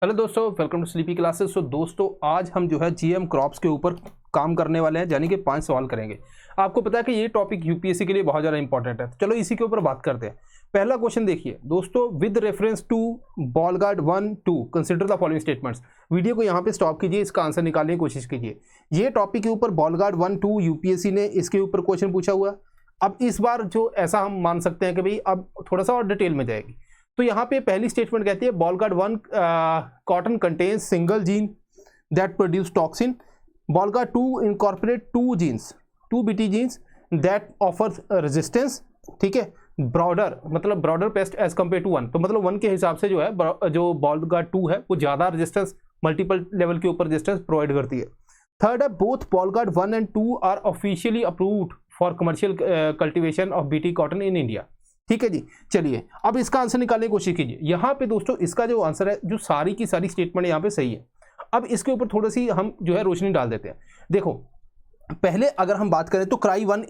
Hello दोस्तों, welcome to sleepy classes. दोस्तों आज हम जो है जीएम क्रॉप्स के ऊपर काम करने वाले हैं, यानी कि 5 सवाल करेंगे। आपको पता है कि ये टॉपिक यूपीएससी के लिए बहुत ज़्यादा इंपॉर्टेंट है। चलो इसी के ऊपर बात करते हैं। पहला क्वेश्चन देखिए दोस्तों, with reference to Bollgard 1-2 consider the following statements. Video को यहाँ पे स्टॉप कीजिए, इसका आंसर निकालने की कोशिश कीजिए। ये टॉपिक के ऊपर बॉल गार्ड 1-2 यूपीएससी ने इसके ऊपर क्वेश्चन पूछा हुआ। अब इस बार जो ऐसा हम मान सकते हैं कि भाई अब थोड़ा सा और डिटेल में जाएगी। तो यहाँ पे पहली स्टेटमेंट कहती है Bollgard 1 cotton contains single gene that produce toxin. Bollgard 2 incorporate 2 BT genes that offers resistance. ठीक है, ब्रॉडर मतलब broader pest as compare to 1। तो मतलब 1 के हिसाब से जो है जो बॉल गार्ड 2 है वो ज़्यादा रेजिस्टेंस, मल्टीपल लेवल के ऊपर रेजिस्टेंस प्रोवाइड करती है। थर्ड है both Bollgard 1 and 2 are officially approved for commercial cultivation of BT cotton in India. ठीक है जी, चलिए अब इसका आंसर निकालने की कोशिश कीजिए। यहाँ पे दोस्तों इसका जो आंसर है, जो सारी की सारी स्टेटमेंट यहाँ पे सही है। अब इसके ऊपर थोड़ी सी हम जो है रोशनी डाल देते हैं। देखो पहले अगर हम बात करें तो क्राई 1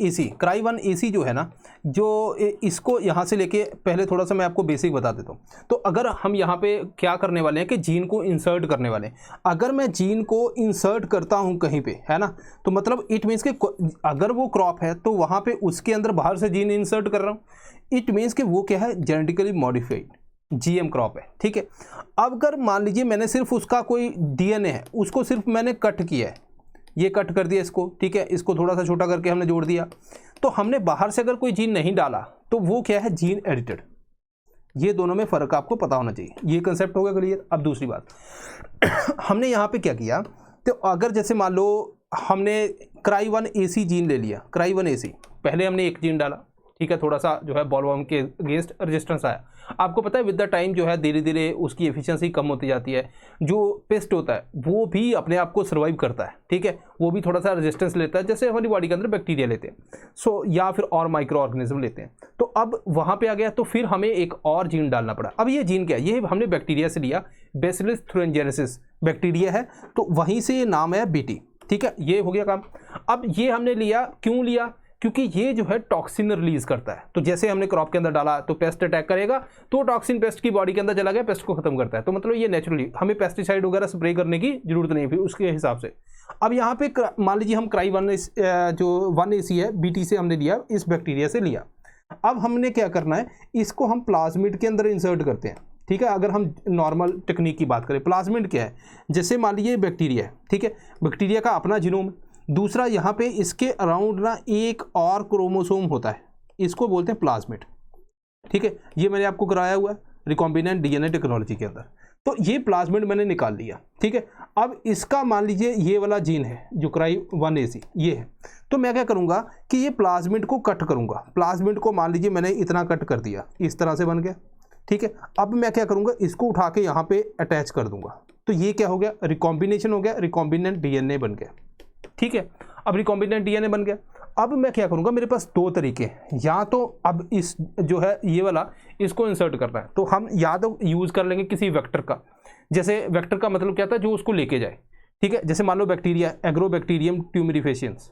AC जो है ना, जो इसको यहाँ से लेके पहले थोड़ा सा मैं आपको बेसिक बता देता हूँ। तो अगर हम यहाँ पे क्या करने वाले हैं कि जीन को इंसर्ट करने वाले हैं। अगर मैं जीन को इंसर्ट करता हूँ कहीं पे, है ना, तो मतलब इट मीन्स कि अगर वो क्रॉप है तो वहाँ पे उसके अंदर बाहर से जीन इंसर्ट कर रहा हूँ। इट मीन्स कि वो क्या है, जेनेटिकली मॉडिफाइड जीएम क्रॉप है। ठीक है, अब अगर मान लीजिए मैंने सिर्फ उसका कोई डीएनए है, उसको सिर्फ मैंने कट किया है, ये कट कर दिया इसको, ठीक है, इसको थोड़ा सा छोटा करके हमने जोड़ दिया, तो हमने बाहर से अगर कोई जीन नहीं डाला तो वो क्या है, जीन एडिटेड। ये दोनों में फ़र्क आपको पता होना चाहिए। ये कंसेप्ट हो गया क्लियर। अब दूसरी बात हमने यहाँ पे क्या किया, तो अगर जैसे मान लो हमने क्राई 1 AC जीन ले लिया, क्राई 1 AC पहले हमने एक जीन डाला, ठीक है, थोड़ा सा जो है बॉलवर्म के अगेंस्ट रेजिस्टेंस आया। आपको पता है विद द टाइम जो है धीरे धीरे उसकी एफिशिएंसी कम होती जाती है। जो पेस्ट होता है वो भी अपने आप को सर्वाइव करता है, ठीक है, वो भी थोड़ा सा रेजिस्टेंस लेता है, जैसे हमारी बॉडी के अंदर बैक्टीरिया लेते हैं या फिर और माइक्रो ऑर्गेनिज्म लेते हैं। तो अब वहाँ पे आ गया, तो फिर हमें एक और जीन डालना पड़ा। अब ये जीन क्या है, ये हमने बैक्टीरिया से लिया, बेसिलस थ्यूरेंजेनेसिस बैक्टीरिया है, तो वहीं से ये नाम है बीटी। ठीक है, ये हो गया काम। अब ये हमने लिया, क्यों लिया, क्योंकि ये जो है टॉक्सिन रिलीज करता है। तो जैसे हमने क्रॉप के अंदर डाला तो पेस्ट अटैक करेगा, तो टॉक्सिन पेस्ट की बॉडी के अंदर चला गया, पेस्ट को खत्म करता है। तो मतलब ये नेचुरली, हमें पेस्टिसाइड वगैरह स्प्रे करने की जरूरत नहीं फिर उसके हिसाब से। अब यहाँ पे मान लीजिए हम क्राई 1 जो 1 AC है बीटी से हमने लिया, इस बैक्टीरिया से लिया। अब हमने क्या करना है, इसको हम प्लाज्मिड के अंदर इंसर्ट करते हैं। ठीक है, अगर हम नॉर्मल टेक्निक की बात करें, प्लाज्मिड क्या है, जैसे मान लीजिए बैक्टीरिया है, ठीक है, बैक्टीरिया का अपना जीनोम, दूसरा यहाँ पे इसके अराउंड ना एक और क्रोमोसोम होता है, इसको बोलते हैं प्लाज्मिड। ठीक है, ये मैंने आपको कराया हुआ है रिकॉम्बिनेंट डीएनए टेक्नोलॉजी के अंदर। तो ये प्लाज्मिड मैंने निकाल लिया। ठीक है, अब इसका मान लीजिए ये वाला जीन है जो क्राई 1 AC ये है, तो मैं क्या करूँगा कि ये प्लाज्मिड को कट करूँगा। प्लाज्मिड को मान लीजिए मैंने इतना कट कर दिया, इस तरह से बन गया। ठीक है, अब मैं क्या करूँगा, इसको उठा के यहाँ पे अटैच कर दूंगा, तो ये क्या हो गया, रिकॉम्बिनेशन हो गया, रिकॉम्बिनेंट डीएनए बन गया। ठीक है, अब रिकॉम्बिनेंट डीएनए बन गया। अब मैं क्या करूंगा, मेरे पास 2 तरीके हैं, या तो अब इस जो है ये वाला इसको इंसर्ट करना है, तो हम या तो यूज कर लेंगे किसी वेक्टर का। जैसे वेक्टर का मतलब क्या था, जो उसको लेके जाए। ठीक है, जैसे मान लो बैक्टीरिया, एग्रोबैक्टीरियम ट्यूमेरिफेशियंस।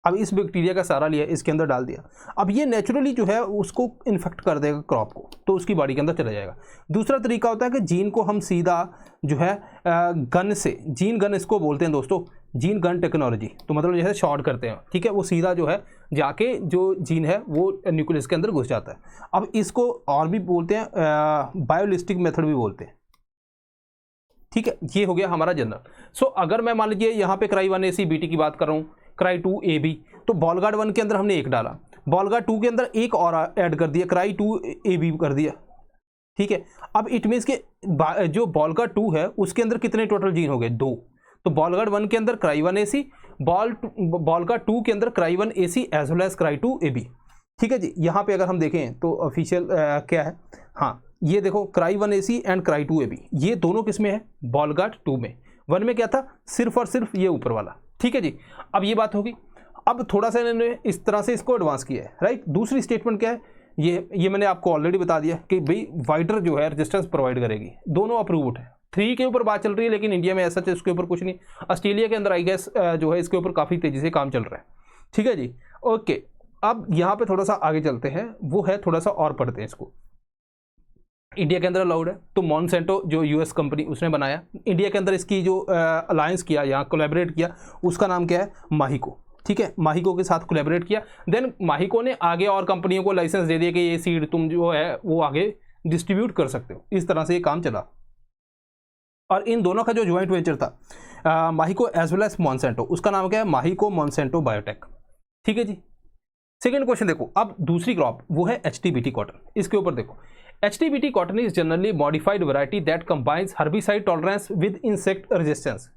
अब इस बैक्टीरिया का सारा लिया, इसके अंदर डाल दिया। अब ये नेचुरली जो है उसको इन्फेक्ट कर देगा क्रॉप को, तो उसकी बॉडी के अंदर चला जाएगा। दूसरा तरीका होता है कि जीन को हम सीधा जो है गन से, जीन गन इसको बोलते हैं दोस्तों, जीन गन टेक्नोलॉजी। तो मतलब जैसे शॉर्ट करते हैं, ठीक है, वो सीधा जो है जाके जो जीन है वो न्यूक्लियस के अंदर घुस जाता है। अब इसको और भी बोलते हैं बायोलिस्टिक मेथड भी बोलते हैं। ठीक है, ये हो गया हमारा जनरल। सो अगर मैं मान लीजिए यहाँ पे क्राई 1 AC बीटी की बात कर रहा हूँ, क्राई 2 AB, तो बॉल गार्ड 1 के अंदर हमने एक डाला, बॉल गार्ड 2 के अंदर एक और ऐड कर दिया, क्राई 2 AB कर दिया। ठीक है, अब इट मीन्स के जो बॉल गार्ड 2 है उसके अंदर कितने टोटल जीन हो गए, 2। तो बॉल गार्ड 1 के अंदर क्राई 1 AC, बॉल गार्ड 2 के अंदर cry 1 AC as well as cry 2 AB। ठीक है जी, यहाँ पे अगर हम देखें तो ऑफिशियल क्या है, हाँ ये देखो cry 1 AC and cry 2 AB, ये दोनों किस में है, बॉल गार्ड 2 में। 1 में क्या था, सिर्फ और सिर्फ ये ऊपर वाला। ठीक है जी, अब ये बात होगी। अब थोड़ा सा इन्होंने इस तरह से इसको एडवांस किया है, राइट। दूसरी स्टेटमेंट क्या है, ये मैंने आपको ऑलरेडी बता दिया कि भाई वाइडर जो है रेजिस्टेंस प्रोवाइड करेगी, दोनों अप्रूव्ड है। 3 के ऊपर बात चल रही है, लेकिन इंडिया में ऐसा इसके ऊपर कुछ नहीं। ऑस्ट्रेलिया के अंदर आई गेस जो है इसके ऊपर काफ़ी तेज़ी से काम चल रहा है। ठीक है जी, ओके। अब यहाँ पे थोड़ा सा आगे चलते हैं, वो है थोड़ा सा और पढ़ते हैं इसको। इंडिया के अंदर अलाउड है, तो मॉन्सेंटो जो यूएस कंपनी उसने बनाया, इंडिया के अंदर इसकी जो अलायंस किया, यहाँ कोलैबोरेट किया, उसका नाम क्या है, माहिको। ठीक है, माहिको के साथ कोलैबोरेट किया। देन माहिको ने आगे और कंपनियों को लाइसेंस दे दिया कि ये सीड तुम जो है वो आगे डिस्ट्रीब्यूट कर सकते हो। इस तरह से ये काम चला। और इन दोनों का जो ज्वाइंट वेंचर था Mahyco as well as Monsanto, उसका नाम क्या है, माहिको मॉन्सेंटो बायोटेक। ठीक है जी। सेकंड क्वेश्चन देखो, अब दूसरी क्रॉप वो है HTBT कॉटन। इसके ऊपर देखो, HTBT cotton is generally modified variety that combines herbicide tolerance with insect resistance.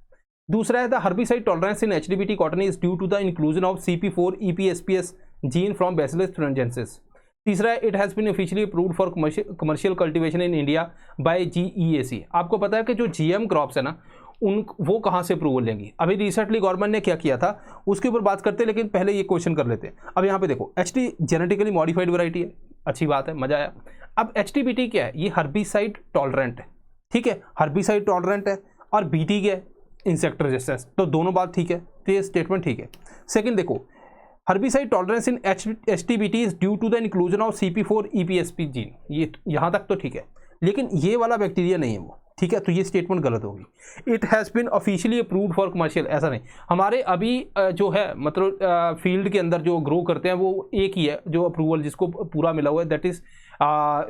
दूसरा है the herbicide tolerance in HTBT cotton is due to the inclusion of CP4 EPSPS gene from bacillus thuringiensis। तीसरा है it has been officially approved for commercial cultivation in India by GEAC। आपको पता है कि जो GM crops है ना, वो कहाँ से अप्रूवल लेंगी। अभी रिसेंटली गवर्नमेंट ने क्या किया था उसके ऊपर बात करते हैं, लेकिन पहले ये क्वेश्चन कर लेते हैं। अब यहाँ पे देखो, HT जेनेटिकली मॉडिफाइड वैरायटी है, अच्छी बात है, मजा आया। अब HTBT क्या है, ये हर्बिसाइड टॉलरेंट है। ठीक है, हर्बिसाइड टॉलरेंट है, और BT क्या है, इंसेक्ट रेजिस्टेंस। तो दोनों बात ठीक है, तो ये स्टेटमेंट ठीक है। सेकेंड देखो, herbicide tolerance in HTBT is due to the inclusion of CP4 EPSP gene. ये यहाँ तक तो ठीक है, लेकिन ये वाला बैक्टीरिया नहीं है वो। ठीक है, तो ये स्टेटमेंट गलत होगी। It has been officially approved for commercial, ऐसा नहीं। हमारे अभी जो है मतलब फील्ड के अंदर जो ग्रो करते हैं वो एक ही है जो अप्रूवल जिसको पूरा मिला हुआ है, दैट इज़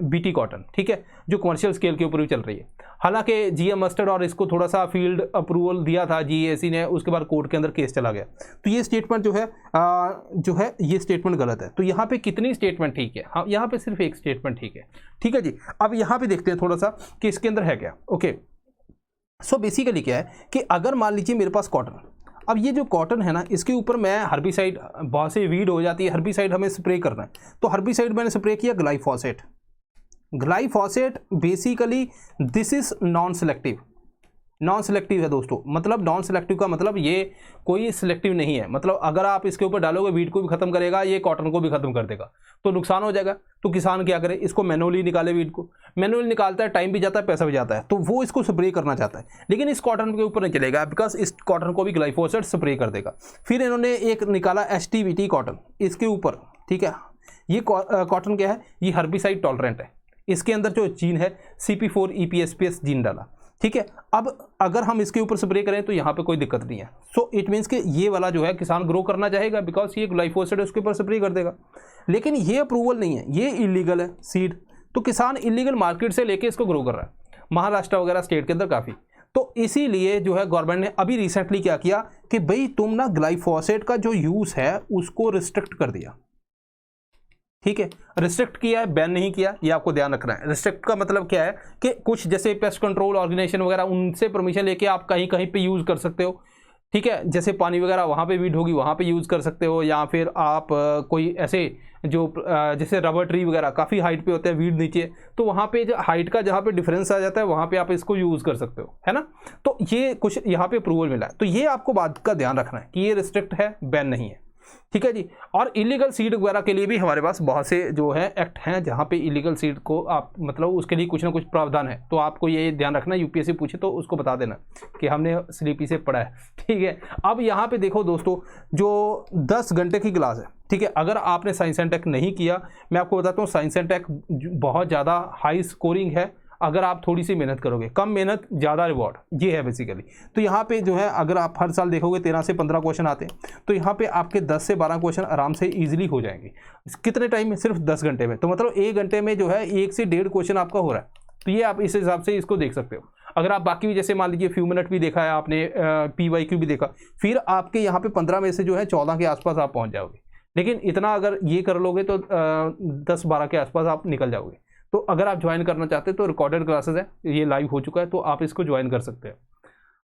BT कॉटन। ठीक है, जो कमर्शियल स्केल के ऊपर भी चल रही है। हालांकि GM मस्टर्ड और इसको थोड़ा सा फील्ड अप्रूवल दिया था GEAC ने, उसके बाद कोर्ट के अंदर केस चला गया। तो ये स्टेटमेंट जो है ये स्टेटमेंट गलत है। तो यहाँ पे कितनी स्टेटमेंट ठीक है, हाँ यहाँ पे सिर्फ एक स्टेटमेंट ठीक है। ठीक है जी। अब यहाँ पे देखते हैं थोड़ा सा कि इसके अंदर है क्या। ओके, सो बेसिकली क्या है कि अगर मान लीजिए मेरे पास कॉटन, अब ये जो कॉटन है ना, इसके ऊपर मैं हर्बिसाइड, बहुत से वीड हो जाती है, हर्बिसाइड हमें स्प्रे करना है, तो हर्बिसाइड मैंने स्प्रे किया glyphosate. Glyphosate basically this is non selective. Non selective है दोस्तों, मतलब नॉन सेलेक्टिव का मतलब ये कोई सिलेक्टिव नहीं है। मतलब अगर आप इसके ऊपर डालोगे वीड को भी खत्म करेगा, ये कॉटन को भी खत्म कर देगा, तो नुकसान हो जाएगा। तो किसान क्या करे, इसको मैनुअली निकाले, वीड को मैनुअली निकालता है, टाइम भी जाता है, पैसा भी जाता है, तो वो इसको स्प्रे करना चाहता है, लेकिन इस कॉटन के ऊपर नहीं चलेगा, बिकॉज इस कॉटन को भी ग्लाइफोसेट स्प्रे कर देगा। फिर इन्होंने एक निकाला HTBT कॉटन, इसके ऊपर। ठीक है, ये कॉटन क्या है, ये हर्बिसाइड टॉलरेंट है, इसके अंदर जो जीन है CP4 EPSPS जीन डाला। ठीक है, अब अगर हम इसके ऊपर स्प्रे करें तो यहाँ पे कोई दिक्कत नहीं है। सो इट मीन्स कि ये वाला जो है किसान ग्रो करना चाहेगा, बिकॉज ये ग्लाइफोसेट उसके ऊपर स्प्रे कर देगा। लेकिन ये अप्रूवल नहीं है, ये इलीगल है सीड, तो किसान इलीगल मार्केट से लेके इसको ग्रो कर रहा है, महाराष्ट्र वगैरह स्टेट के अंदर काफ़ी। तो इसीलिए जो है गवर्नमेंट ने अभी रिसेंटली क्या किया कि भाई तुम ना ग्लाइफोसेट का जो यूज़ है उसको रिस्ट्रिक्ट कर दिया। ठीक है, रिस्ट्रिक्ट किया है, बैन नहीं किया, ये आपको ध्यान रखना है। रिस्ट्रिक्ट का मतलब क्या है कि कुछ जैसे पेस्ट कंट्रोल ऑर्गेनाइजेशन वगैरह, उनसे परमिशन लेके आप कहीं कहीं पे यूज़ कर सकते हो। ठीक है, जैसे पानी वगैरह वहाँ पे वीड होगी वहाँ पे यूज़ कर सकते हो, या फिर आप कोई ऐसे जो जैसे रबर ट्री वगैरह काफ़ी हाइट पे होते हैं, वीड नीचे, तो वहाँ पे जो हाइट का जहाँ पे डिफरेंस आ जाता है वहाँ पे आप इसको यूज़ कर सकते हो, है ना। तो ये कुछ यहाँ पे अप्रूवल मिला है, तो ये आपको बात का ध्यान रखना है कि ये रिस्ट्रिक्ट है, बैन नहीं है। ठीक है जी। और इलीगल सीड वगैरह के लिए भी हमारे पास बहुत से जो है एक्ट हैं जहाँ पे इलीगल सीड को आप मतलब उसके लिए कुछ ना कुछ प्रावधान है, तो आपको ये ध्यान रखना, UPSC पूछे तो उसको बता देना कि हमने स्लीपी से पढ़ा है। ठीक है, अब यहाँ पे देखो दोस्तों, जो 10 घंटे की क्लास है, ठीक है, अगर आपने साइंस एंड टेक नहीं किया, मैं आपको बताता हूँ साइंस एंड टेक बहुत ज़्यादा हाई स्कोरिंग है अगर आप थोड़ी सी मेहनत करोगे, कम मेहनत ज़्यादा रिवॉर्ड, ये है बेसिकली। तो यहाँ पे जो है अगर आप हर साल देखोगे 13 से 15 क्वेश्चन आते हैं, तो यहाँ पे आपके 10 से 12 क्वेश्चन आराम से इजीली हो जाएंगे। कितने टाइम में, सिर्फ 10 घंटे में, तो मतलब 1 घंटे में जो है 1 से 1.5 क्वेश्चन आपका हो रहा है। तो ये आप इस हिसाब से इसको देख सकते हो। अगर आप बाकी भी जैसे मान लीजिए फ्यू मिनट भी देखा है आपने, PYQ भी देखा, फिर आपके यहाँ पे 15 में से जो है 14 के आसपास आप पहुँच जाओगे। लेकिन इतना अगर ये कर लोगे तो 10-12 के आसपास आप निकल जाओगे। तो अगर आप ज्वाइन करना चाहते हैं तो रिकॉर्डेड क्लासेस है, ये लाइव हो चुका है, तो आप इसको ज्वाइन कर सकते हैं।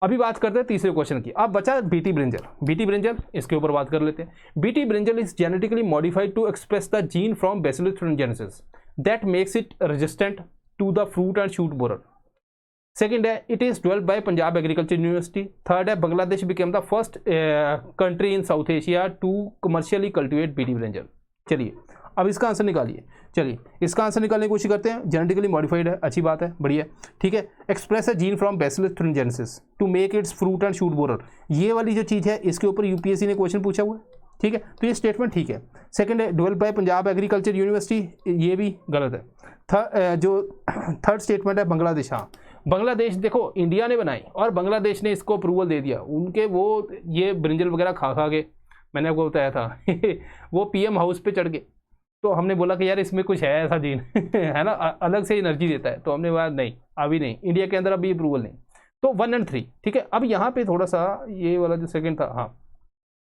अभी बात करते हैं तीसरे क्वेश्चन की। अब बचा BT ब्रिंजल। BT ब्रिंजल, इसके ऊपर बात कर लेते हैं। BT brinjal is genetically modified to express the gene from bacillus thuringiensis that makes it resistant to the fruit and shoot borer. Second है, it is developed by Punjab agriculture university. Third है, Bangladesh became the first country in South Asia to commercially cultivate BT brinjal. चलिए अब इसका answer निकालिए। चलिए इसका answer निकालने की कोशिश करते हैं। जेनेटिकली मॉडिफाइड है, अच्छी बात है, बढ़िया, ठीक है। एक्सप्रेस है gene from bacillus thuringiensis to make its fruit and shoot borer. ये वाली जो चीज़ है इसके ऊपर UPSC ने क्वेश्चन पूछा हुआ है, ठीक है, तो ये स्टेटमेंट ठीक है। सेकंड है develop by Punjab agriculture university, ये भी गलत है। जो थर्ड स्टेटमेंट है बांग्लादेश, हाँ बांग्लादेश देखो इंडिया ने बनाई और बांग्लादेश ने इसको अप्रूवल दे दिया। उनके वो ये ब्रिंजल वगैरह खा खा के, मैंने आपको बताया था वो पीएम हाउस पे चढ़ गए, तो हमने बोला कि यार इसमें कुछ है ऐसा जीन है ना, अलग से एनर्जी देता है, तो हमने बोला नहीं अभी नहीं, इंडिया के अंदर अभी अप्रूवल नहीं। तो 1 और 3 ठीक है। अब यहाँ पे थोड़ा सा ये वाला जो सेकंड था, हाँ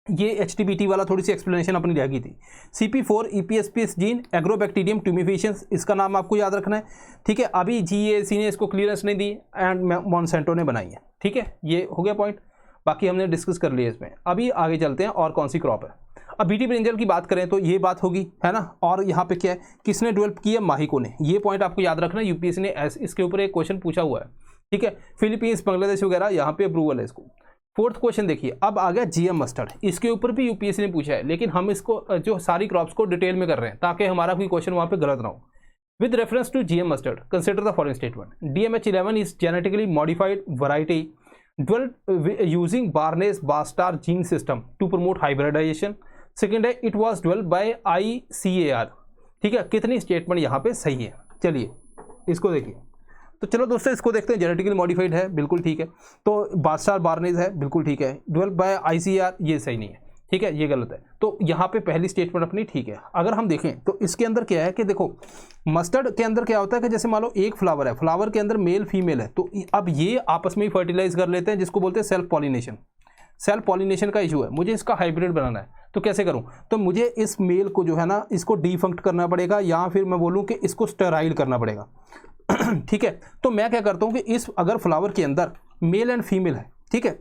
ये HTBT वाला थोड़ी सी एक्सप्लेनेशन अपनी रह गई थी। CP4 EPSPS जीन एग्रोबैक्टीरियम ट्यूमिफिशियंस, इसका नाम आपको याद रखना है, ठीक है। अभी GAC ने इसको क्लियरेंस नहीं दी एंड मॉन्सेंटो ने बनाई है, ठीक है, ये हो गया पॉइंट, बाकी हमने डिस्कस कर लिया इसमें। अभी आगे चलते हैं और कौन सी क्रॉप है। अब बीटी ब्रिंजल की बात करें तो ये बात होगी, है ना। और यहाँ पे क्या है, किसने डेवलप किया, माहिको ने, ये पॉइंट आपको याद रखना है, यूपीएससी ने इसके ऊपर एक क्वेश्चन पूछा हुआ है, ठीक है। फिलीपींस बांग्लादेश वगैरह यहाँ पे अप्रूवल है इसको। फोर्थ क्वेश्चन देखिए, अब आ गया GM मस्टर्ड, इसके ऊपर भी यूपीएससी ने पूछा है, लेकिन हम इसको जो सारी क्रॉप्स को डिटेल में कर रहे हैं ताकि हमारा कोई क्वेश्चन वहाँ पे गलत ना हो। With reference to GM mustard consider the following statement, DMH11 is genetically modified variety developed using Barnes Bastar gene system to promote hybridization. Second है it was developed by ICAR, ठीक है। कितनी स्टेटमेंट यहाँ पे सही है, चलिए इसको देखिए। तो चलो दोस्तों इसको देखते हैं, जेनेटिकली मॉडिफाइड है, बिल्कुल ठीक है। तो बास्टार बार्नेज है, बिल्कुल ठीक है। डेवलप्ड बाय ICAR, ये सही नहीं है, ठीक है, ये गलत है। तो यहाँ पे पहली स्टेटमेंट अपनी ठीक है। अगर हम देखें तो इसके अंदर क्या है कि देखो मस्टर्ड के अंदर क्या होता है कि जैसे मान लो एक फ्लावर है, फ्लावर के अंदर मेल फीमेल है, तो अब ये आपस में ही फर्टिलाइज कर लेते हैं, जिसको बोलते हैं सेल्फ पॉलिनेशन। सेल्फ पॉलिनेशन का इशू है, मुझे इसका हाइब्रिड बनाना है, तो कैसे करूं, तो मुझे इस मेल को जो है ना इसको डिफंक्ट करना पड़ेगा, या फिर मैं बोलूं कि इसको स्टेराइल करना पड़ेगा ठीक है। तो मैं क्या करता हूं कि इस अगर फ्लावर के अंदर मेल एंड फीमेल है, ठीक है,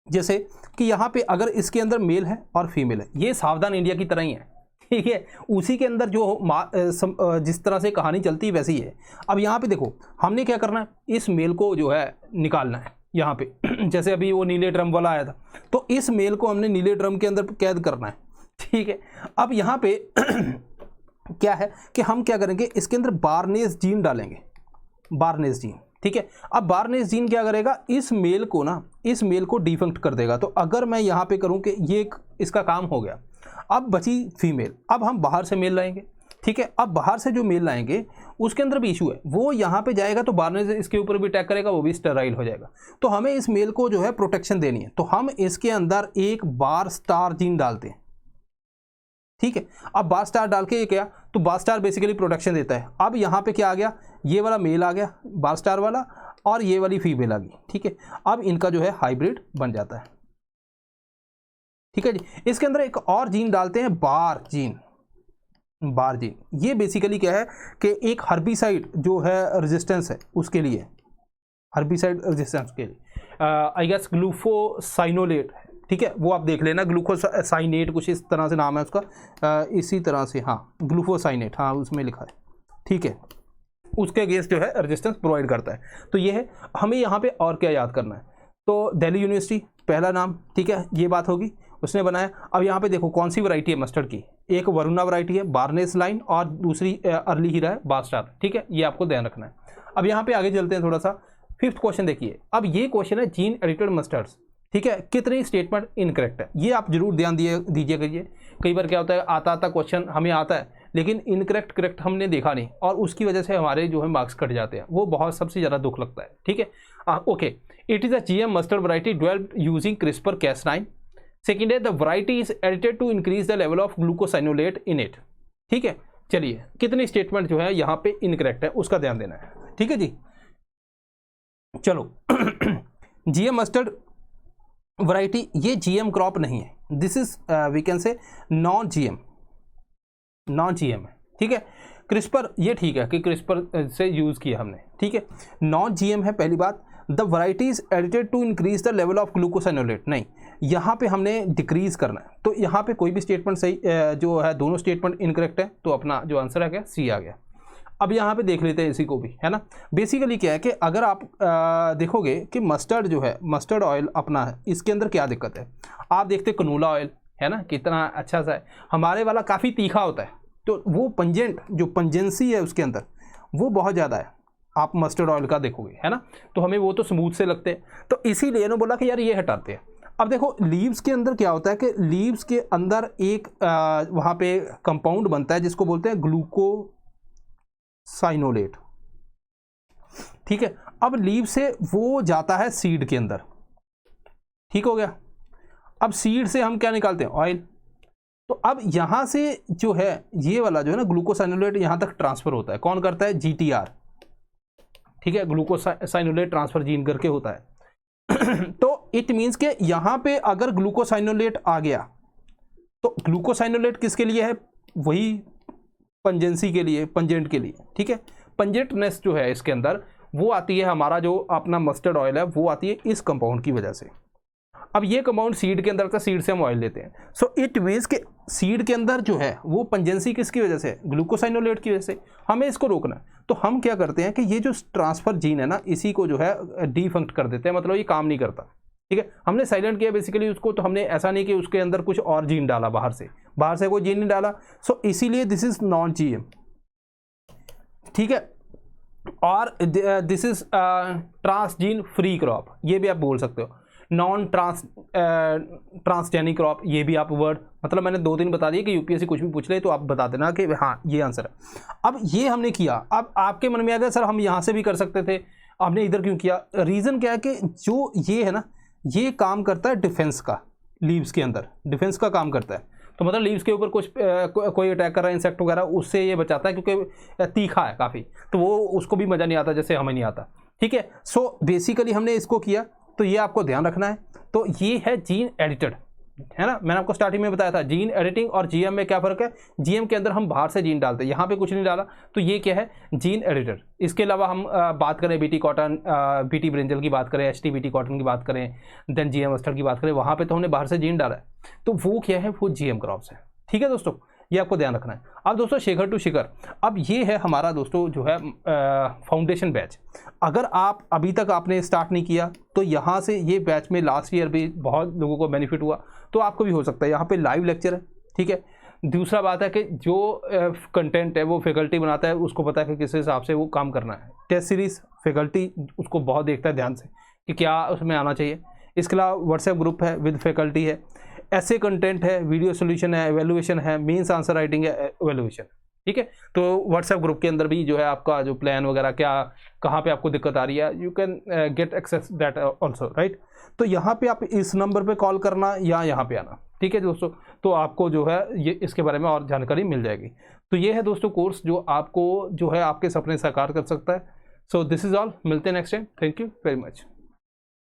जैसे कि यहाँ पे अगर इसके अंदर मेल है और फीमेल है, ये सावधान इंडिया की तरह ही है, ठीक है, उसी के अंदर जो जिस तरह से कहानी चलती है वैसे ही है। अब यहाँ पे देखो हमने क्या करना है, इस मेल को जो है निकालना है यहाँ पे जैसे अभी वो नीले ड्रम वाला आया था, तो इस मेल को हमने नीले ड्रम के अंदर कैद करना है, ठीक है। अब यहाँ पे क्या है कि हम क्या करेंगे, इसके अंदर बार्नेस जीन डालेंगे, बार्नेस जीन, ठीक है। अब बार्नेस जीन क्या करेगा, इस मेल को ना, इस मेल को डिफंक्ट कर देगा। तो अगर मैं यहाँ पे करूँ कि ये इसका काम हो गया, अब बची फीमेल, अब हम बाहर से मेल लाएंगे, ठीक है। अब बाहर से जो मेल लाएंगे उसके अंदर भी इशू है, वो यहाँ पे जाएगा तो बार्नेस इसके ऊपर भी अटैक करेगा, वो भी स्टेराइल हो जाएगा। तो हमें इस मेल को जो है प्रोटेक्शन देनी है, तो हम इसके अंदर एक बार स्टार जीन डालते हैं, ठीक है। अब बार स्टार डाल के ये क्या, तो बार स्टार बेसिकली प्रोटेक्शन देता है। अब यहाँ पे क्या आ गया, ये वाला मेल आ गया बार स्टार वाला, और ये वाली फीमेल आ गई, ठीक है। अब इनका जो है हाइब्रिड बन जाता है, ठीक है जी। इसके अंदर एक और जीन डालते हैं, बार जीन, बार जीन। ये बेसिकली क्या है कि एक हर्बिसाइड जो है रेजिस्टेंस है उसके लिए, हर्बिसाइड रेजिस्टेंस के लिए आई गेस ग्लूफोसाइनोलेट, ठीक है, वो आप देख लेना, ग्लूकोसाइनेट कुछ इस तरह से नाम है उसका, इसी तरह से, हाँ ग्लूफोसाइनेट, हाँ उसमें लिखा है, ठीक है। उसके अगेंस्ट जो है रेजिस्टेंस प्रोवाइड करता है। तो ये है, हमें यहाँ पे और क्या याद करना है, तो दिल्ली यूनिवर्सिटी पहला नाम, ठीक है, ये बात होगी, उसने बनाया। अब यहाँ पे देखो कौन सी वैरायटी है मस्टर्ड की, एक वरुणा वैरायटी है, बार्नेस लाइन, और दूसरी अर्ली हीरा है, बास्टार, ठीक है, ये आपको ध्यान रखना है। अब यहाँ पे आगे चलते हैं थोड़ा सा, फिफ्थ क्वेश्चन देखिए। अब ये क्वेश्चन है जीन एडिटेड मस्टर्ड्स, ठीक है, कितनी स्टेटमेंट इनकरेक्ट है, ये आप जरूर ध्यान दीजिए करिए। कई बार क्या होता है, आता क्वेश्चन हमें आता है लेकिन इनकरेक्ट करेक्ट हमने देखा नहीं, और उसकी वजह से हमारे जो है मार्क्स कट जाते हैं, वो बहुत सबसे ज़्यादा दुख लगता है, ठीक है। Okay, it is a GM mustard variety developed using CRISPR-Cas9। Second है the variety is edited to increase the level of glucosinolate in it, ठीक है। चलिए कितनी स्टेटमेंट जो है यहाँ पे इनकरेक्ट है उसका ध्यान देना है, ठीक है जी। चलो GM मस्टर्ड वैरायटी, ये GM क्रॉप नहीं है, this is we can say non GM है, ठीक है। क्रिस्पर ये ठीक है कि क्रिस्पर से यूज़ किया हमने, ठीक है, नॉन GM है पहली बात। The variety is edited to increase the level of glucosinolate, नहीं, यहाँ पे हमने डिक्रीज करना है, तो यहाँ पे कोई भी स्टेटमेंट सही जो है, दोनों स्टेटमेंट इनकरेक्ट है, तो अपना जो आंसर आ गया C आ गया। अब यहाँ पे देख लेते हैं इसी को भी, है ना। बेसिकली क्या है कि अगर आप देखोगे कि मस्टर्ड जो है, मस्टर्ड ऑयल अपना है, इसके अंदर क्या दिक्कत है, आप देखते कनोला ऑयल है ना, कितना अच्छा सा है, हमारे वाला काफ़ी तीखा होता है, तो वो पंजेंट जो पंजेंसी है उसके अंदर वो बहुत ज़्यादा है, आप मस्टर्ड ऑयल का देखोगे, है ना, तो हमें वो तो स्मूथ से लगते हैं, तो इसीलिए ना बोला कि यार ये हटाते हैं। अब देखो लीव्स के अंदर क्या होता है कि लीव्स के अंदर एक वहाँ पे कंपाउंड बनता है जिसको बोलते हैं ग्लूकोसाइनोलेट, ठीक है। अब लीव से वो जाता है सीड के अंदर, ठीक हो गया। अब सीड से हम क्या निकालते हैं, ऑयल। तो अब यहां से जो है ये वाला जो है ना ग्लूकोसाइनोलेट यहां तक ट्रांसफर होता है, कौन करता है, GTR, ठीक है, ग्लूकोसाइनोलेट ट्रांसफर जीन करके होता है। तो इट मींस के यहां पे अगर ग्लूकोसाइनोलेट आ गया तो ग्लूकोसाइनोलेट किसके लिए है, वही पंजेंसी के लिए, पंजेंट के लिए, ठीक है। पंजेंटनेस जो है इसके अंदर वो आती है, हमारा जो अपना मस्टर्ड ऑयल है वो आती है इस कंपाउंड की वजह से। अब ये कंपाउंड सीड के अंदर था, सीड से हम ऑयल लेते हैं। सो इट मींस के सीड के अंदर जो है वो पंजेंसी किसकी वजह से, ग्लूकोसाइनोलेट की वजह से। हमें इसको रोकना है तो हम क्या करते हैं कि ये जो ट्रांसफर जीन है ना इसी को जो है डिफंक्ट कर देते हैं, मतलब ये काम नहीं करता, ठीक है। हमने साइलेंट किया बेसिकली उसको, तो हमने ऐसा नहीं कि उसके अंदर कुछ और जीन डाला, बाहर से कोई जीन नहीं डाला। सो इसीलिए दिस इज नॉन GM, ठीक है। और this is transgene free crop, ये भी आप बोल सकते हो। नॉन ट्रांसजेनिक क्रॉप, ये भी आप वर्ड, मतलब मैंने 2-3 बता दिए कि UPSC कुछ भी पूछ ले तो आप बता देना कि हाँ ये आंसर है। अब ये हमने किया, अब आपके मन में आ गया सर हम यहाँ से भी कर सकते थे, आपने इधर क्यों किया। रीज़न क्या है कि जो ये है ना ये काम करता है डिफेंस का, लीव्स के अंदर डिफेंस का काम करता है। तो मतलब लीव्स के ऊपर कुछ कोई अटैक कर रहा है इंसेक्ट वगैरह, उससे ये बचाता है क्योंकि तीखा है काफ़ी, तो वो उसको भी मज़ा नहीं आता जैसे हमें नहीं आता, ठीक है। सो बेसिकली हमने इसको किया, तो ये आपको ध्यान रखना है। तो ये है जीन एडिटेड, है ना। मैंने आपको स्टार्टिंग में बताया था जीन एडिटिंग और GM में क्या फ़र्क है। GM के अंदर हम बाहर से जीन डालते हैं, यहाँ पे कुछ नहीं डाला, तो ये क्या है, जीन एडिटेड। इसके अलावा हम बात करें BT कॉटन, BT ब्रिंजल की बात करें, HT BT कॉटन की बात करें, देन GM मस्टर्ड की बात करें, वहाँ पे तो हमने बाहर से जीन डाला है, तो वो क्या है, वो GM क्रॉप्स है, ठीक है दोस्तों, ये आपको ध्यान रखना है। अब दोस्तों शिखर टू शिखर, अब ये है हमारा दोस्तों जो है फाउंडेशन बैच। अगर आप अभी तक आपने स्टार्ट नहीं किया तो यहाँ से ये बैच में लास्ट ईयर भी बहुत लोगों को बेनिफिट हुआ, तो आपको भी हो सकता है। यहाँ पे लाइव लेक्चर है, ठीक है। दूसरा बात है कि जो कंटेंट है वो फैकल्टी बनाता है, उसको पता है कि किस हिसाब से वो काम करना है। टेस्ट सीरीज फैकल्टी उसको बहुत देखता है ध्यान से कि क्या उसमें आना चाहिए। इसके अलावा व्हाट्सएप ग्रुप है विद फैकल्टी है, ऐसे कंटेंट है, वीडियो सोल्यूशन है, एवेल्युएशन है, मेंस आंसर राइटिंग है, एवेल्युएशन, ठीक है। तो व्हाट्सएप ग्रुप के अंदर भी जो है आपका जो प्लान वगैरह क्या कहाँ पे आपको दिक्कत आ रही है, you can get access that also, right. तो यहाँ पे आप इस नंबर पे कॉल करना या यहाँ पे आना, ठीक है दोस्तों। तो आपको जो है ये इसके बारे में और जानकारी मिल जाएगी। तो ये है दोस्तों कोर्स जो आपको जो है आपके सपने साकार कर सकता है। सो दिस इज़ ऑल, मिलते हैं next time, thank you very much.